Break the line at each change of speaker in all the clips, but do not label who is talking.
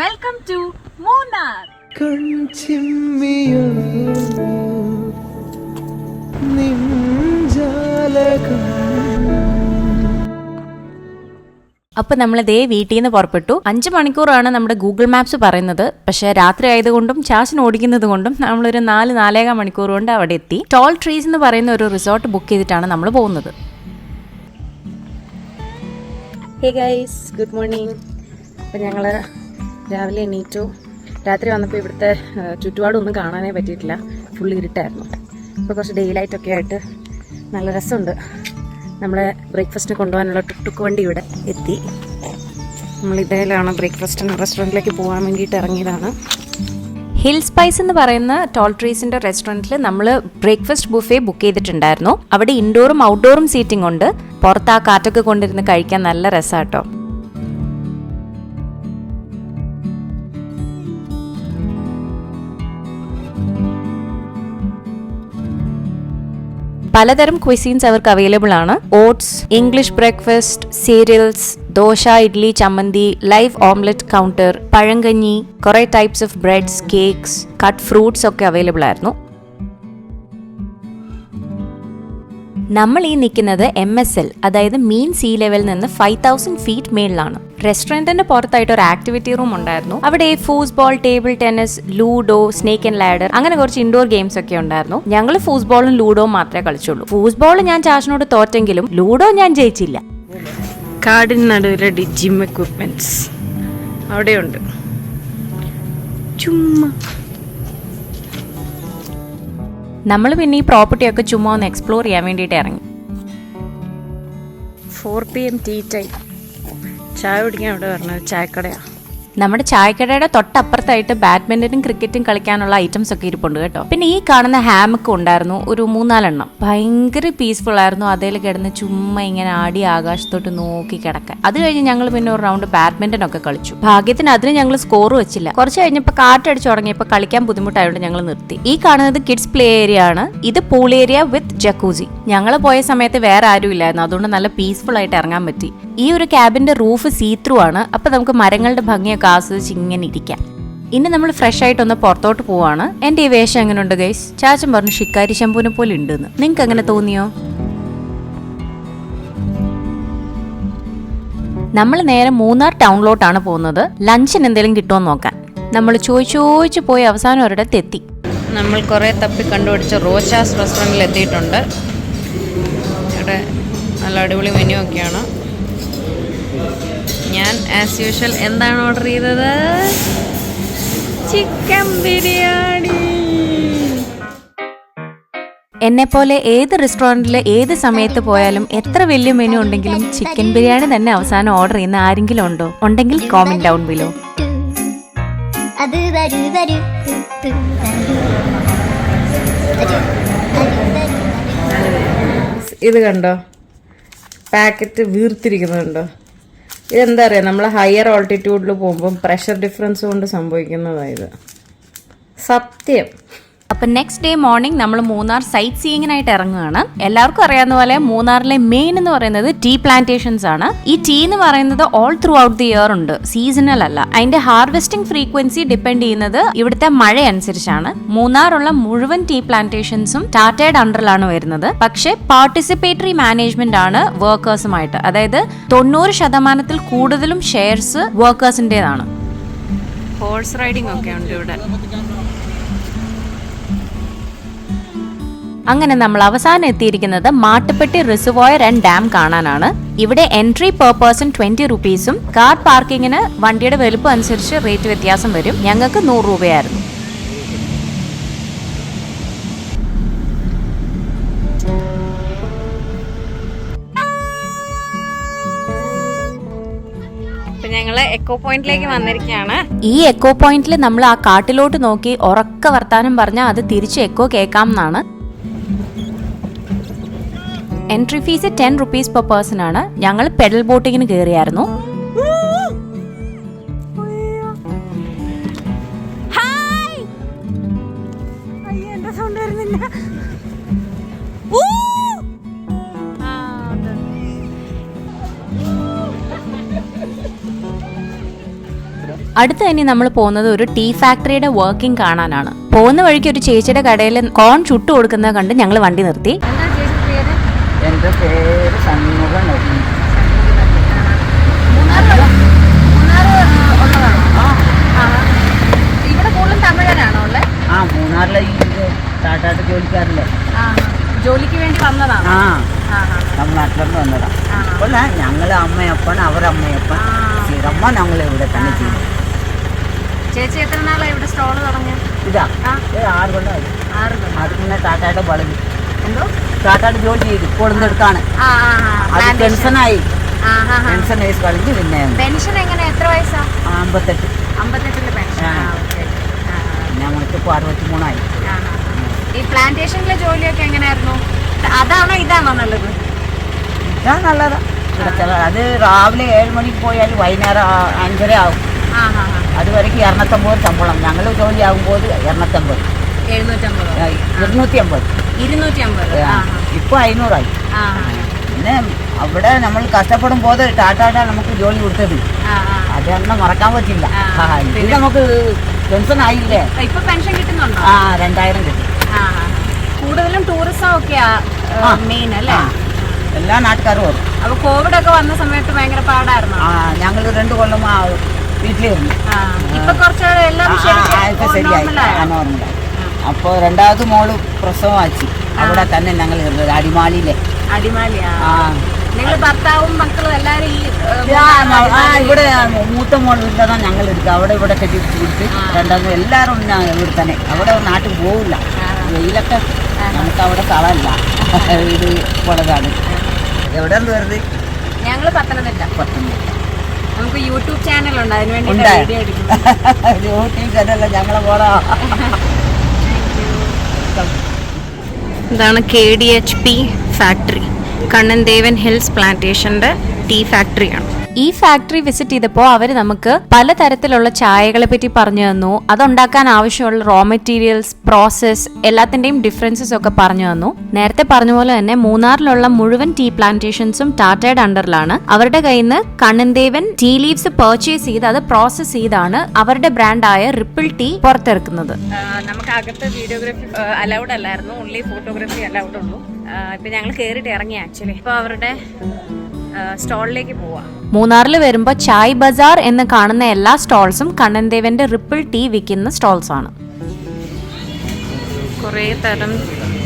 Welcome to Munnar.
അപ്പോൾ നമ്മൾ ദേ വീട്ടിൽ നിന്ന് പുറപ്പെട്ടു. 5 മണിക്കൂറാണ് നമ്മുടെ ഗൂഗിൾ മാപ്സ് പറയുന്നത്. പക്ഷെ രാത്രി ആയതുകൊണ്ടും ചാച്ചൻ ഓടിക്കുന്നത് കൊണ്ടും നമ്മളൊരു 4-4.5 മണിക്കൂർ കൊണ്ട് അവിടെ എത്തി. ടോൾ ട്രീസ് എന്ന് പറയുന്ന ഒരു റിസോർട്ട് ബുക്ക് ചെയ്തിട്ടാണ് നമ്മൾ പോകുന്നത്. Hey guys, good morning. അപ്പോൾ ഞങ്ങൾ രാവിലെ എണീറ്റു. രാത്രി വന്നപ്പോൾ ഇവിടുത്തെ ചുറ്റുപാടൊന്നും കാണാനേ പറ്റിയിട്ടില്ല, ഫുള്ള് ഇരുട്ടായിരുന്നു. ഇപ്പോൾ കുറച്ച് ഡെയിലൈറ്റൊക്കെ ആയിട്ട് നല്ല രസമുണ്ട്. നമ്മളെ ബ്രേക്ക്ഫാസ്റ്റിന് കൊണ്ടുപോകാനുള്ള ടുക്ക് വണ്ടി ഇവിടെ എത്തി. നമ്മൾ ഇതേലാണ് ബ്രേക്ക്ഫാസ്റ്റിന് റെസ്റ്റോറൻറ്റിലേക്ക് പോകാൻ വേണ്ടിയിട്ട് ഇറങ്ങിയതാണ്. ഹിൽ സ്പൈസ് എന്ന് പറയുന്ന ടോൾ ട്രീസിൻ്റെ റെസ്റ്റോറൻറ്റിൽ നമ്മൾ ബ്രേക്ക്ഫാസ്റ്റ് ബുഫേ ബുക്ക് ചെയ്തിട്ടുണ്ടായിരുന്നു. അവിടെ ഇൻഡോറും ഔട്ട്ഡോറും സീറ്റിംഗ് ഉണ്ട്. പുറത്ത് ആ കാറ്റൊക്കെ കൊണ്ടിരുന്ന് കഴിക്കാൻ നല്ല രസമാട്ടോ. പലതരം ക്വിസീൻസ് അവർക്ക് അവൈലബിൾ ആണ്. Oats, English breakfast, serials, dosa, idli, ചമ്മന്തി, ലൈവ് ഓംലെറ്റ് കൗണ്ടർ, പഴങ്കഞ്ഞി, കുറെ types of breads, cakes, cut fruits ഒക്കെ അവൈലബിൾ ആയിരുന്നു. നമ്മൾ ഈ നിൽക്കുന്നത് MSL, അതായത് മീൻ സീ ലെവലിൽ നിന്ന് 5000 ഫീറ്റ് മേളിലാണ്. റെസ്റ്റോറൻറ്റിന്റെ പുറത്തായിട്ട് ഒരു ആക്ടിവിറ്റി റൂം ഉണ്ടായിരുന്നു. അവിടെ foosball, table tennis, ludo, snake and ladder, അങ്ങനെ കുറച്ച് ഇൻഡോർ ഗെയിംസ് ഒക്കെ ഉണ്ടായിരുന്നു. ഞങ്ങൾ ഫൂസ്ബോളും ലൂഡോയും മാത്രമേ കളിച്ചുള്ളൂ. ഫൂസ്ബോൾ ഞാൻ ചാച്ചനോട് തോറ്റെങ്കിലും ലൂഡോ ഞാൻ ജയിച്ചില്ല. കാടിന് നടുവിലെ ജിം എക്വിപ്മെന്റ്സ് അവിടെയുണ്ട്. ചുമ്മാ നമ്മൾ പിന്നെ ഈ പ്രോപ്പർട്ടിയൊക്കെ ചുമ്മാ ഒന്ന് എക്സ്പ്ലോർ ചെയ്യാൻ വേണ്ടിയിട്ട് ഇറങ്ങി. 4 PM ടീ ടൈം. ചായ കുടിക്കാൻ അവിടെ പറഞ്ഞത് ചായക്കടയാണ്. നമ്മുടെ ചായക്കടയുടെ തൊട്ടപ്പുറത്തായിട്ട് ബാഡ്മിന്റനും ക്രിക്കറ്റും കളിക്കാനുള്ള ഐറ്റംസ് ഒക്കെ ഇരിപ്പുണ്ട് കേട്ടോ. പിന്നെ ഈ കാണുന്ന ഹാമൊക്കെ ഉണ്ടായിരുന്നു, ഒരു 3-4 എണ്ണം. ഭയങ്കര പീസ്ഫുൾ ആയിരുന്നു. അതിൽ കിടന്ന് ചുമ്മാ ഇങ്ങനെ ആടി ആകാശത്തോട്ട് നോക്കി കിടക്കാൻ. അത് കഴിഞ്ഞ് ഞങ്ങൾ പിന്നെ ഒരു റൗണ്ട് ബാഡ്മിന്റൺ ഒക്കെ കളിച്ചു. ഭാഗ്യത്തിന് അതിന് ഞങ്ങൾ സ്കോർ വെച്ചില്ല. കുറച്ച് കഴിഞ്ഞപ്പോൾ കാറ്റടിച്ചു തുടങ്ങിയപ്പോൾ കളിക്കാൻ ബുദ്ധിമുട്ടായതുകൊണ്ട് ഞങ്ങൾ നിർത്തി. ഈ കാണുന്നത് കിഡ്സ് പ്ലേ ഏരിയ ആണ്. ഇത് പൂൾ ഏരിയ വിത്ത് ജക്കൂസി. ഞങ്ങൾ പോയ സമയത്ത് വേറെ ആരും ഇല്ലായിരുന്നു, അതുകൊണ്ട് നല്ല പീസ്ഫുൾ ആയിട്ട് ഇറങ്ങാൻ പറ്റി. ഈ ഒരു ക്യാബിന്റെ റൂഫ് സീത്രൂ ആണ്. അപ്പൊ നമുക്ക് മരങ്ങളുടെ ഭംഗിയൊക്കെ ആസ്വദിച്ച് ഇങ്ങനെ ഇരിക്കാം. ഇനി നമ്മൾ ഫ്രഷ് ആയിട്ടൊന്ന് പുറത്തോട്ട് പോവാണ്. എന്റെ ഈ വേഷം എങ്ങനെയുണ്ട് ഗൈസ്? ചാച്ചൻ പറഞ്ഞു ഷിക്കാരി ശംഭുവിനെ പോലെ ഉണ്ടെന്ന്. നിങ്ങൾക്ക് എങ്ങനെ തോന്നിയോ? നമ്മൾ നേരെ മൂന്നാർ ടൗണിലോട്ടാണ് പോകുന്നത്. ലഞ്ചിന് എന്തെങ്കിലും കിട്ടുമോ നോക്കാൻ. നമ്മൾ ചോദിച്ചു പോയി അവസാനം ഒരിടത്ത് എത്തി. നമ്മൾ കുറെ തപ്പി കണ്ടുപിടിച്ച റോച്ചാസ് റെസ്റ്റോറൻറ്റിൽ എത്തിയിട്ടുണ്ട്. ഇവിടെ നല്ല അടിപൊളി മെനു ഒക്കെയാണ്. ഞാൻ ആസ് യൂഷ്വൽ എന്താണ് ഓർഡർ ചെയ്തത്? ചിക്കൻ ബിരിയാണി. എന്നെപ്പോലെ ഏത് റെസ്റ്റോറൻറ്റിൽ ഏത് സമയത്ത് പോയാലും എത്ര വലിയ മെനു ഉണ്ടെങ്കിലും ചിക്കൻ ബിരിയാണി തന്നെ അവസാനം ഓർഡർ ചെയ്യുന്ന ആരെങ്കിലും ഉണ്ടോ? ഉണ്ടെങ്കിൽ കോമെന്റ് ഡൗൺ ബിലോ. ഇത് കണ്ടോ, പാക്കറ്റ് വീർത്തിരിക്കുന്നുണ്ടോ? ഇതെന്താ അറിയാം, നമ്മൾ ഹയർ ഓൾട്ടിറ്റ്യൂഡിൽ പോകുമ്പോൾ പ്രഷർ ഡിഫറൻസ് കൊണ്ട് സംഭവിക്കുന്നതായത് സത്യം. അപ്പം നെക്സ്റ്റ് ഡേ മോർണിംഗ് നമ്മൾ മൂന്നാർ സൈറ്റ് സീയിങ്ങിനായിട്ട് ഇറങ്ങുകയാണ്. എല്ലാവർക്കും അറിയാവുന്ന പോലെ മൂന്നാറിലെ മെയിൻ എന്ന് പറയുന്നത് ടീ പ്ലാന്റേഷൻസ് ആണ്. ഈ ടീ എന്ന് പറയുന്നത് all through out the year ഉണ്ട്, സീസണൽ അല്ല. അതിന്റെ ഹാർവെസ്റ്റിംഗ് ഫ്രീക്വൻസി ഡിപ്പെൻഡ് ചെയ്യുന്നത് ഇവിടുത്തെ മഴ അനുസരിച്ചാണ്. മൂന്നാറുള്ള മുഴുവൻ ടീ പ്ലാന്റേഷൻസും ടാറ്റയുടെ അണ്ടറിലാണ് വരുന്നത്. പക്ഷേ പാർട്ടിസിപ്പേറ്ററി മാനേജ്മെന്റ് ആണ് വർക്കേഴ്സുമായിട്ട്. അതായത് 90% കൂടുതലും ഷെയർസ് വർക്കേഴ്സിൻ്റെതാണ്. ഹോഴ്സ് റൈഡിംഗ് ഒക്കെ ഉണ്ട് ഇവിടെ. അങ്ങനെ നമ്മൾ അവസാനം എത്തിയിരിക്കുന്നത് മാട്ടുപ്പെട്ടി റിസർവോയർ ആൻഡ് ഡാം കാണാനാണ്. ഇവിടെ എൻട്രി പെർ പേഴ്സൺ 20 റുപ്പീസും കാർ പാർക്കിങ്ങിന് വണ്ടിയുടെ വലുപ്പം അനുസരിച്ച് റേറ്റ് വ്യത്യാസം വരും. ഞങ്ങൾക്ക് 100 രൂപയായിരുന്നു. ഞങ്ങള് എക്കോ പോയിന്റിലേക്ക് വന്നിരിക്കുകയാണ്. ഈ എക്കോ പോയിന്റിൽ നമ്മൾ ആ കാട്ടിലോട്ട് നോക്കി ഉറക്ക വർത്താനം പറഞ്ഞാൽ അത് തിരിച്ച് എക്കോ കേൾക്കാം എന്നാണ്. Entry fees 10 rupees per person ആണ്. ഞങ്ങൾ പെഡൽ ബോട്ടിങ്ങിന് കയറിയായിരുന്നു. അടുത്ത് തന്നെ നമ്മൾ പോകുന്നത് ഒരു ടീ ഫാക്ടറിയുടെ വർക്കിംഗ് കാണാനാണ്. പോകുന്ന വഴിക്ക് ഒരു ചേച്ചിയുടെ കടയിൽ കോൺ ചുട്ടു കൊടുക്കുന്നത് കണ്ട് ഞങ്ങൾ വണ്ടി നിർത്തി.
എന്റെ പേര് ഷൺമുഖൻ.
ഇവിടെ കൂടുതലും തമിഴനാണോ ഉള്ളത്?
ആ, മൂന്നാറിലെ ഈ ടാറ്റാട്ട് ജോലിക്കാരില്ലേ,
ജോലിക്ക് വേണ്ടി വന്നതാണ്.
തമിഴ്നാട്ടിലോട്ട് വന്നതാ. അല്ല, ഞങ്ങള് അമ്മയപ്പൻ, അവരമ്മയപ്പൻ, സ്ഥിരമ്മ ഞങ്ങൾ ഇവിടെ തന്നെ ചെയ്യും.
ചേച്ചി എത്ര നാളായി ഇവിടെ സ്റ്റോള് തുടങ്ങി?
ഇതാ 6 കൊല്ലമായി. അത് പിന്നെ ടാറ്റാട്ട് വളഞ്ഞു. എന്തോ ടാറ്റാട്ട് ജോലി ചെയ്തു കൊടുത്തെടുത്താണ്. അത് പെൻഷനായി. പെൻഷൻ വയസ്സ് കളിഞ്ഞ് പിന്നെ
പെൻഷൻ എങ്ങനെ, എത്ര വയസ്സാ?
58.
58 പെൻഷൻ.
ഞങ്ങൾക്ക് ഇപ്പോൾ 63 ആയി.
ഈ പ്ലാന്റേഷനിലെ ജോലിയൊക്കെ എങ്ങനെയായിരുന്നു? അതാണോ ഇതാണോ നല്ലത്?
ഇതാ നല്ലതാ. അത് രാവിലെ 7 മണിക്ക് പോയാൽ വൈകുന്നേരം 5:30 ആവും. അതുവരേക്ക് 250 ശമ്പളം. ഞങ്ങൾ ജോലി ആകുമ്പോൾ 250. 250. ഇപ്പൊ 500 ആയി. പിന്നെ അവിടെ നമ്മൾ കഷ്ടപ്പെടുമ്പോൾ ടാറ്റാ നമുക്ക് ജോലി കൊടുത്തത് അതൊന്നും മറക്കാൻ പറ്റില്ല. ഇത് നമുക്ക് പെൻഷൻ ആയില്ലേ?
ഇപ്പൊ പെൻഷൻ കിട്ടുന്നുണ്ടോ?
2000 കിട്ടും.
കൂടുതലും ടൂറിസം ഒക്കെയാ മെയിൻ അല്ലേ?
എല്ലാ നാട്ടുകാരും വരും.
അപ്പൊ കോവിഡ് ഒക്കെ വന്ന സമയത്ത് ഭയങ്കര പാടായിരുന്നു.
ഞങ്ങൾ 2 കൊല്ലം വീട്ടിലിരുന്നു.
ഇപ്പൊ കുറച്ച് എല്ലാം
ശരിയായി, നോർമലായി. അപ്പോൾ 2ാമത് മോള് പ്രസവമാക്കി അവിടെ തന്നെ ഞങ്ങൾ ഇരുന്നത് അടിമാലിയിലെ.
നിങ്ങൾ ഭർത്താവും മക്കളും എല്ലാരും
ഇവിടെ മൂത്ത മോൾ വീട്ടിലാണ് ഞങ്ങൾ എടുക്കുക. അവിടെ ഇവിടെ കെട്ടിച്ച് കൊടുത്ത് 2ാമത് എല്ലാവരും ഇവിടെ തന്നെ. അവിടെ നാട്ടിൽ പോവില്ല, വെയിലൊക്കെ നമുക്ക് അവിടെ സ്ഥലമല്ല, വീട് പുറത്താണ്. എവിടെ വരുന്നത്?
ഞങ്ങൾ പത്തനംതിട്ട. നമുക്ക് യൂട്യൂബ് ചാനലുണ്ട്, അതിന് വേണ്ടി
യൂട്യൂബ് ചാനലല്ല ഞങ്ങളെ പോടാ.
ഇതാണ് KDHP ഫാക്ടറി, കണ്ണൻദേവൻ ഹിൽസ് പ്ലാന്റേഷന്റെ ടീ ഫാക്ടറിയാണ്. ഈ ഫാക്ടറി വിസിറ്റ് ചെയ്തപ്പോൾ അവർ നമുക്ക് പലതരത്തിലുള്ള ചായകളെ പറ്റി പറഞ്ഞു തന്നു. അതുണ്ടാക്കാൻ ആവശ്യമുള്ള റോ മെറ്റീരിയൽസ്, പ്രോസസ്, എല്ലാത്തിന്റെയും ഡിഫറൻസസ് ഒക്കെ പറഞ്ഞു തന്നു. നേരത്തെ പറഞ്ഞ പോലെ തന്നെ മൂന്നാറിലുള്ള മുഴുവൻ ടീ പ്ലാന്റേഷൻസും ടാറ്റയുടെ അണ്ടറിലാണ്. അവരുടെ കയ്യിൽ നിന്ന് കണ്ണൻദേവൻ ടീ ലീവ്സ് പർച്ചേസ് ചെയ്ത് അത് പ്രോസസ് ചെയ്താണ് അവരുടെ ബ്രാൻഡായ റിപ്പിൾ ടീ പുറത്തിറക്കുന്നത്. നമുക്ക് അകത്ത് വീഡിയോഗ്രാഫി അലൗഡ് അല്ലായിരുന്നു, ഓൺലി ഫോട്ടോഗ്രാഫി അലൗഡ് ഉള്ളൂ. ഇപ്പൊ ഞങ്ങൾ കേറിയിട്ട് ഇറങ്ങി. ആക്ച്വലി ഇപ്പൊ അവരുടെ സ്റ്റോളിലേക്ക് പോവാം. മൂന്നാറിൽ വരുമ്പോൾ ചായ് ബസാർ എന്ന് കാണുന്ന എല്ലാ സ്റ്റോൾസും കണ്ണൻദേവന്റെ റിപ്പിൾ ടീ വിൽക്കുന്ന സ്റ്റോൾസ് ആണ്. കുറേ തരം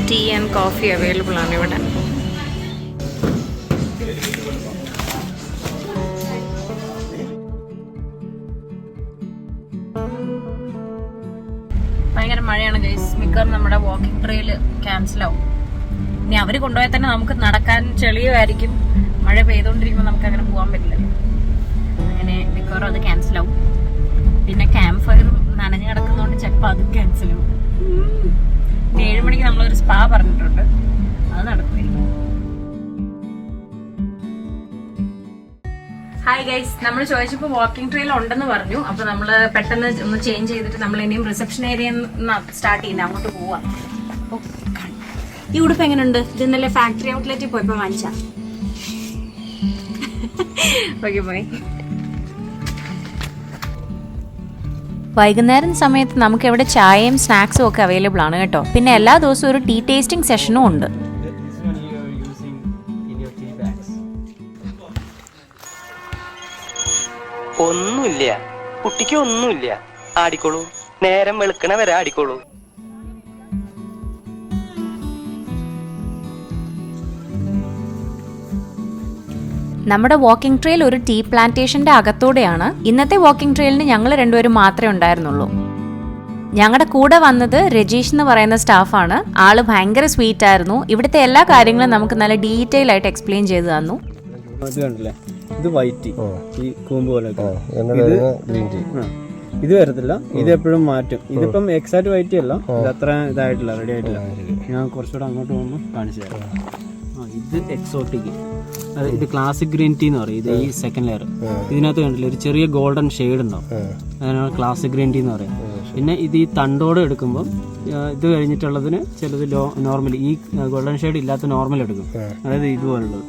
ടീ ആൻഡ് കോഫി അവൈലബിൾ ആണ് ഇവിടെ. ഭയങ്കര മഴയാണ് ഗൈസ്. മിക്കവാറും നമ്മുടെ വാക്കിംഗ് ട്രെയിൽ ക്യാൻസൽ ആവും. ഇനി അവർ കൊണ്ടുപോയാൽ തന്നെ നമുക്ക് നടക്കാൻ ചെളിയുമായിരിക്കും. മഴ പെയ്തുകൊണ്ടിരിക്കുമ്പോൾ നമുക്ക് അങ്ങനെ പോകാൻ പറ്റില്ല. അങ്ങനെ മിക്കവാറും അത് ക്യാൻസൽ ആവും. പിന്നെ ക്യാമ്പ് ഫയർ നനഞ്ഞു കിടക്കുന്നതുകൊണ്ട് ചിലപ്പോൾ അതും ക്യാൻസൽ ആവും. 7 മണിക്ക് നമ്മളൊരു സ്പാ പറഞ്ഞിട്ടുണ്ട്, അത് നടക്കുമായിരിക്കും. ഹായ് ഗൈസ്, നമ്മൾ ചോദിച്ചപ്പോൾ വാക്കിംഗ് ട്രെയിൽ ഉണ്ടെന്ന് പറഞ്ഞു. അപ്പൊ നമ്മൾ പെട്ടെന്ന് ഒന്ന് ചേഞ്ച് ചെയ്തിട്ട് നമ്മൾ ഇനിയും റിസപ്ഷൻ ഏരിയ സ്റ്റാർട്ട് ചെയ്യുന്നത്, അങ്ങോട്ട് പോവാം. ഈ ഉടുപ്പ് എങ്ങനെയുണ്ട്? ഇത് ഇന്നലെ ഫാക്ടറി ഔട്ട്ലെറ്റിൽ പോയപ്പോ വാങ്ങിച്ച. ഓക്കെ പോയി. വൈകുന്നേരം സമയത്ത് നമുക്ക് ഇവിടെ ചായയും സ്നാക്സും ഒക്കെ അവൈലബിൾ ആണ് കേട്ടോ. പിന്നെ എല്ലാ ദിവസവും ഒരു ടീ ടേസ്റ്റിംഗ് സെഷനും ഉണ്ട്.
ഒന്നുമില്ല കുട്ടിക്ക്, ഒന്നുമില്ല. ആടിക്കോളൂ, നേരം വെളുക്കണ വരെ ആടിക്കോളൂ.
നമ്മുടെ വാക്കിംഗ് ട്രെയിൽ ഒരു ടീ പ്ലാന്റേഷന്റെ അകത്തൂടെയാണ്. ഇന്നത്തെ വാക്കിംഗ് ട്രെയിലിന് ഞങ്ങൾ 2 പേരും മാത്രമേ ഉണ്ടായിരുന്നുള്ളൂ. ഞങ്ങളുടെ കൂടെ വന്നത് രജീഷ് എന്ന് പറയുന്ന സ്റ്റാഫാണ്. ആള് ഭയങ്കര സ്വീറ്റ് ആയിരുന്നു. ഇവിടുത്തെ എല്ലാ കാര്യങ്ങളും നമുക്ക് നല്ല ഡീറ്റെയിൽ ആയിട്ട് എക്സ്പ്ലെയിൻ ചെയ്തു തന്നു.
ഇത് വൈറ്റ് ഈ കൂമ്പ് പോലെ, ഇത് വരത്തില്ല, ഇത് എപ്പോഴും മാറ്റും. ഇതിപ്പം എക്സാക്ട് വൈറ്റ് അല്ല, ഇത് അത്ര ഇതായിട്ടില്ല, റെഡി ആയിട്ടില്ല. ഞാൻ കുറച്ചുകൂടെ അങ്ങോട്ട് പോകുമ്പോൾ കാണിച്ചു തരാം. ഇത് എക്സോട്ടിക്, ഇത് ക്ലാസിക് ഗ്രീൻ ടീ എന്ന് പറയും. ഇത് ഈ സെക്കൻഡ് ലെയർ. ഇതിനകത്ത് കണ്ടില്ല ഒരു ചെറിയ ഗോൾഡൻ ഷെയ്ഡ് ഉണ്ടാവും, അതിനാണ് ക്ലാസിക് ഗ്രീൻ ടീ എന്ന് പറയും. പിന്നെ ഇത് ഈ തണ്ടോടെ എടുക്കുമ്പോൾ ഇത് കഴിഞ്ഞിട്ടുള്ളതിന് ചിലത് നോർമൽ, ഈ ഗോൾഡൻ ഷെയ്ഡ് ഇല്ലാത്ത നോർമൽ എടുക്കും, അതായത് ഇതുപോലുള്ളത്.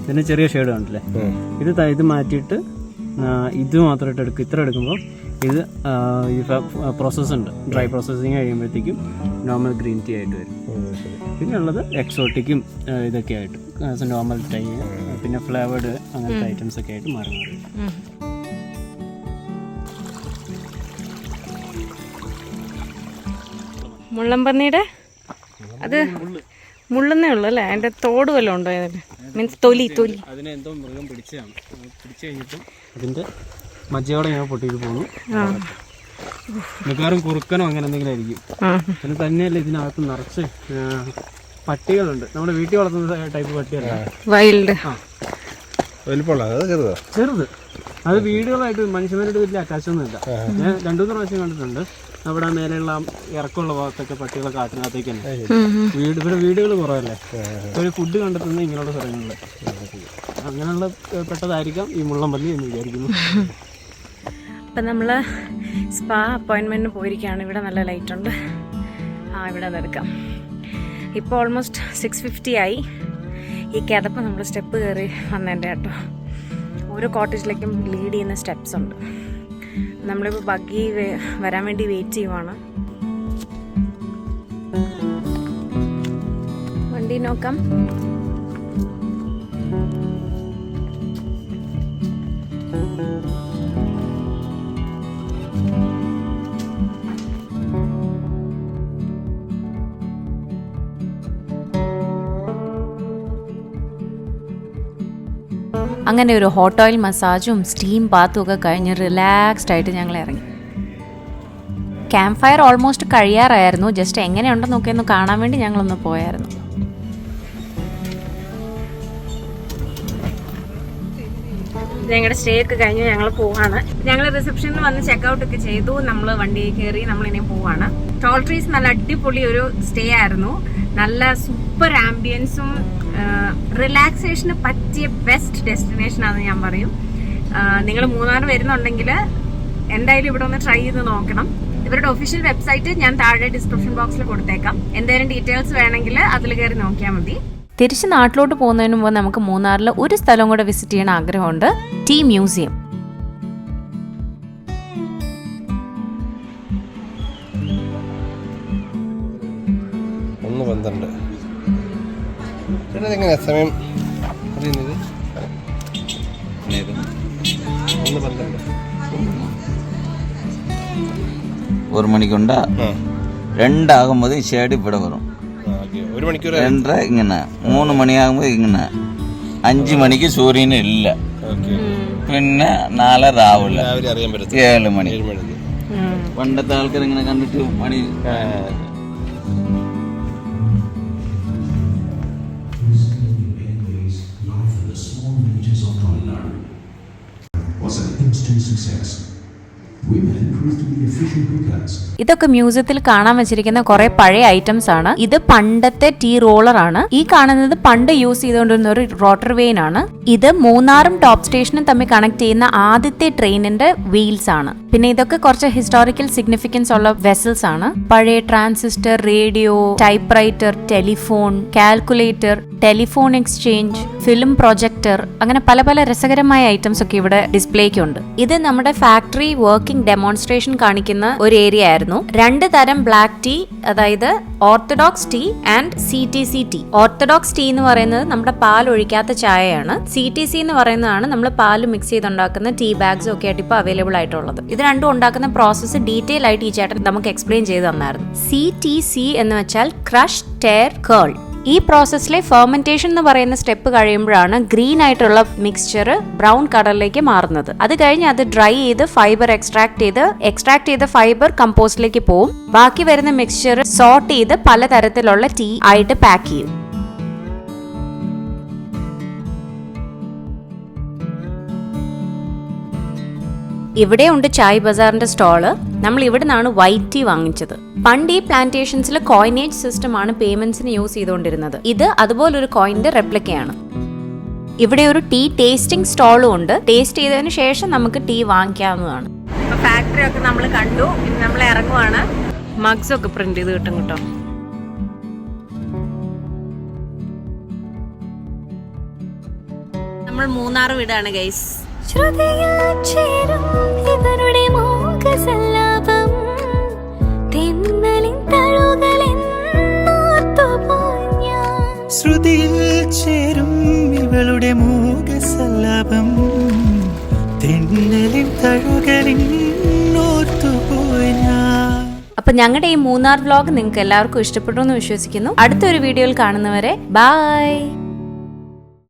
പിന്നെ ചെറിയ ഷെയ്ഡ് കണ്ടില്ലേ, ഇത് മാറ്റിയിട്ട് ഇത് മാത്രമായിട്ട് എടുക്കും. ഇത്ര എടുക്കുമ്പോൾ ഇത് പ്രോസസ്സ് ഉണ്ട്, ഡ്രൈ പ്രോസസ്സിങ് കഴിയുമ്പോഴത്തേക്കും നോർമൽ ഗ്രീൻ ടീ ആയിട്ട് വരും. പിന്നെ ഉള്ളത് എക്സോട്ടിക്കും ഇതൊക്കെ ആയിട്ട് നോർമൽ ടൈ, പിന്നെ ഫ്ലേവേർഡ് അങ്ങനത്തെ ഐറ്റംസ് ഒക്കെ ആയിട്ട് മാറി മാറി.
മുള്ളൻപന്നിയുടെ അത് മുള്ളുന്നേ ഉള്ളു അല്ലേ? അതിൻ്റെ തോട് വല്ലതും ഉണ്ടോ? മീൻസ് തൊലി
അതിനെ എന്തോ മൃഗം പിടിച്ചതാണ്. പിടിച്ചു കഴിഞ്ഞിട്ടും അതിൻ്റെ മജ്ജയോടെ ഞാൻ പൊട്ടിയിട്ട് പോകുന്നു. മിക്കവാറും കുറുക്കനോ അങ്ങനെ എന്തെങ്കിലും ആയിരിക്കും. പിന്നെ തന്നെയല്ല ഇതിനകത്ത് നിറച്ച് പട്ടികളുണ്ട്. നമ്മുടെ വീട്ടിൽ വളർത്തുന്ന ടൈപ്പ് പട്ടിയല്ല,
വൈൽഡ്.
ചെറുത്. അത് വീടുകളായിട്ട് മനുഷ്യന്മാരുടെ വലിയ അറ്റാച്ചൊന്നുമില്ല. ഞാൻ 2-3 പ്രാവശ്യം കണ്ടിട്ടുണ്ട്. അവിടെ മേലെയുള്ള ഇറക്കമുള്ള ഭാഗത്തൊക്കെ പട്ടികളെ കാട്ടിനകത്തേക്ക് തന്നെ. ഇവിടെ വീടുകൾ കുറവല്ലേ, ഒരു ഫുഡ് കണ്ടെത്തുന്നത് ഇങ്ങനെയുള്ള സ്ഥലങ്ങളിൽ. അങ്ങനെയുള്ള പെട്ടതായിരിക്കാം ഈ മുള്ളൻപന്നി എന്ന് വിചാരിക്കുന്നു.
അപ്പം നമ്മൾ സ്പാ അപ്പോയിൻമെൻറ്റിന് പോയിരിക്കുകയാണ്. ഇവിടെ നല്ല ലൈറ്റ് ഉണ്ട്. ഇവിടെ അതെടുക്കാം. ഇപ്പോൾ ഓൾമോസ്റ്റ് 6:50 ആയി. ഈ കിതപ്പ് നമ്മൾ സ്റ്റെപ്പ് കയറി വന്നതിൻ്റെ കേട്ടോ. ഓരോ കോട്ടേജിലേക്കും ലീഡ് ചെയ്യുന്ന സ്റ്റെപ്സ് ഉണ്ട്. നമ്മളിപ്പോൾ ബഗ്ഗി വരാൻ വേണ്ടി വെയിറ്റ് ചെയ്യുവാണ്. വണ്ടി നോക്കാം. അങ്ങനെ ഒരു ഹോട്ട് ഓയിൽ മസാജും സ്റ്റീം ബാത്തും ഒക്കെ കഴിഞ്ഞ് റിലാക്സ്ഡ് ആയിട്ട് ഞങ്ങൾ ഇറങ്ങി. ക്യാമ്പ് ഫയർ ഓൾമോസ്റ്റ് കഴിയാറായിരുന്നു. ജസ്റ്റ് എങ്ങനെയുണ്ടെന്ന് നോക്കിയൊന്ന് കാണാൻ വേണ്ടി ഞങ്ങളൊന്ന് പോയായിരുന്നു. ഞങ്ങളുടെ സ്റ്റേ ഒക്കെ കഴിഞ്ഞ് ഞങ്ങൾ പോവാണ്. ഞങ്ങൾ റിസപ്ഷനിൽ വന്ന് ചെക്കൗട്ട് ഒക്കെ ചെയ്തു. നമ്മൾ വണ്ടിയിൽ കയറി നമ്മളിനി പോവാണ്. ടോൾ ട്രീസ് നല്ല അടിപൊളി ഒരു സ്റ്റേ ആയിരുന്നു. നല്ല സൂപ്പർ ആംബിയൻസും റിലാക്സേഷന് പറ്റിയ ബെസ്റ്റ് ഡെസ്റ്റിനേഷൻ ആണെന്ന് ഞാൻ പറയും. നിങ്ങൾ മൂന്നാർ വരുന്നുണ്ടെങ്കിൽ എന്തായാലും ഇവിടെ ഒന്ന് ട്രൈ ചെയ്ത് നോക്കണം. ഇവരുടെ ഒഫീഷ്യൽ വെബ്സൈറ്റ് ഞാൻ താഴെ ഡിസ്ക്രിപ്ഷൻ ബോക്സിൽ കൊടുത്തേക്കാം. എന്തെങ്കിലും ഡീറ്റെയിൽസ് വേണമെങ്കിൽ അതിൽ കയറി നോക്കിയാൽ മതി. തിരിച്ച് നാട്ടിലോട്ട് പോകുന്നതിന് മുമ്പ് നമുക്ക് മൂന്നാറിൽ ഒരു സ്ഥലം കൂടെ വിസിറ്റ് ചെയ്യണ ആഗ്രഹമുണ്ട്, ടീ മ്യൂസിയം.
സമയം അറിയുന്നത്
1 മണിക്കുണ്ട 2 ആകുമ്പോൾ ഷേഡ് ഇവിടെ വരും. 2:30 ഇങ്ങനെ 3 മണിയാകുമ്പോൾ ഇങ്ങനെ 5 മണിക്ക് സൂര്യന് ഇല്ല. പിന്നെ 4 രാവിലെ 7 മണി. പണ്ടത്തെ ആൾക്കാർ ഇങ്ങനെ കണ്ടിട്ട് മണി
ഇതൊക്കെ മ്യൂസിയത്തിൽ കാണാൻ വെച്ചിരിക്കുന്ന കുറെ പഴയ ഐറ്റംസ് ആണ്. ഇത് പണ്ടത്തെ ടീ റോളർ ആണ്. ഈ കാണുന്നത് പണ്ട് യൂസ് ചെയ്തുകൊണ്ടിരുന്ന ഒരു റോട്ടർ വെയിൻ ആണ്. ഇത് മൂന്നാറും ടോപ്പ് സ്റ്റേഷനും തമ്മിൽ കണക്ട് ചെയ്യുന്ന ആദ്യത്തെ ട്രെയിനിന്റെ വീൽസ് ആണ്. പിന്നെ ഇതൊക്കെ കുറച്ച് ഹിസ്റ്റോറിക്കൽ സിഗ്നിഫിക്കൻസ് ഉള്ള വെസൽസ് ആണ്. പഴയ transistor, radio, type writer, telephone, calculator, telephone exchange, film projector, അങ്ങനെ പല പല രസകരമായ ഐറ്റംസ് ഒക്കെ ഇവിടെ ഡിസ്പ്ലേക്ക് ഉണ്ട്. ഇത് നമ്മുടെ ഫാക്ടറി വർക്കിംഗ് ഡെമോൺസ്ട്രേഷൻ കാണിക്കുന്ന ഒരു ഏരിയ ആയിരുന്നു. 2 തരം ബ്ലാക്ക് ടീ, അതായത് orthodox tea and CTC tea. Orthodox tea എന്ന് പറയുന്നത് നമ്മുടെ പാൽ ഒഴിക്കാത്ത ചായയാണ്. CTC എന്ന് പറയുന്നതാണ് നമ്മൾ പാല് മിക്സ് ചെയ്തുണ്ടാക്കുന്ന ടീ ബാഗ്സ് ഒക്കെ ആയിട്ട് ഇപ്പോൾ അവൈലബിൾ ആയിട്ടുള്ളത്. ഇത് രണ്ടും ഉണ്ടാക്കുന്ന പ്രോസസ്സ് ഡീറ്റെയിൽ ആയിട്ട് ഈ ചേട്ടൻ നമുക്ക് എക്സ്പ്ലെയിൻ ചെയ്ത് തന്നായിരുന്നു. CTC എന്ന് വെച്ചാൽ ക്രഷ്, ടയർ, കേൾ. ഈ പ്രോസസ്സിലെ ഫെർമെന്റേഷൻ എന്ന് പറയുന്ന സ്റ്റെപ്പ് കഴിയുമ്പോഴാണ് ഗ്രീൻ ആയിട്ടുള്ള മിക്സ്ചർ ബ്രൗൺ കളറിലേക്ക് മാറുന്നത്. അത് കഴിഞ്ഞ് അത് ഡ്രൈ ചെയ്ത് ഫൈബർ എക്സ്ട്രാക്ട് ചെയ്ത ഫൈബർ കമ്പോസ്റ്റിലേക്ക് പോവും. ബാക്കി വരുന്ന മിക്സ്ചർ സോർട്ട് ചെയ്ത് പലതരത്തിലുള്ള ടീ ആയിട്ട് പാക്ക് ചെയ്യും. ഇവിടെ ഉണ്ട് ചായ് ബസാറിന്റെ സ്റ്റോള്. നമ്മൾ ഇവിടെ നിന്നാണ് വൈറ്റ് ടീ വാങ്ങിച്ചത്. പണ്ട് ഈ പ്ലാന്റേഷൻസിൽ കോയിനേജ് സിസ്റ്റം ആണ് പേയ്മെന്റ്സിന് യൂസ് ചെയ്തുകൊണ്ടിരുന്നത്. ഇത് അതുപോലൊരു കോയിന്റെ റെപ്ലിക്കയാണ്. ഇവിടെ ഒരു ടീ ടേസ്റ്റിംഗ് സ്റ്റോളും ഉണ്ട്. ടേസ്റ്റ് ചെയ്തതിന് ശേഷം നമുക്ക് ടീ വാങ്ങിക്കാവുന്നതാണ്. ഫാക്ടറി ഒക്കെ നമ്മൾ കണ്ടു. നമ്മൾ ഇറങ്ങുവാണ്. മഗ്സ് ഒക്കെ പ്രിന്റ് ചെയ്ത് കിട്ടും കേട്ടോ. നമ്മൾ മൂന്നാർ വിടാണ് ഗൈസ്.
ശ്രുതിയിൽ ചേരും ഇവരുടെ മോഹസല്ലാപം തെന്നലിൻ തഴുകലെന്നോർത്തുപോയി ഞാൻ.
ശ്രുതിയിൽ ചേരും ഇവളുടെ മോഹസല്ലാപം തെന്നലിൻ തഴുകലിൻ ഓർത്തുപോയി ഞാൻ.
അപ്പൊ ഞങ്ങളുടെ ഈ മൂന്നാർ വ്ലോഗ് നിങ്ങൾക്ക് എല്ലാവർക്കും ഇഷ്ടപ്പെട്ടു എന്ന് വിശ്വസിക്കുന്നു. അടുത്തൊരു വീഡിയോയിൽ കാണുന്നവരെ ബൈ.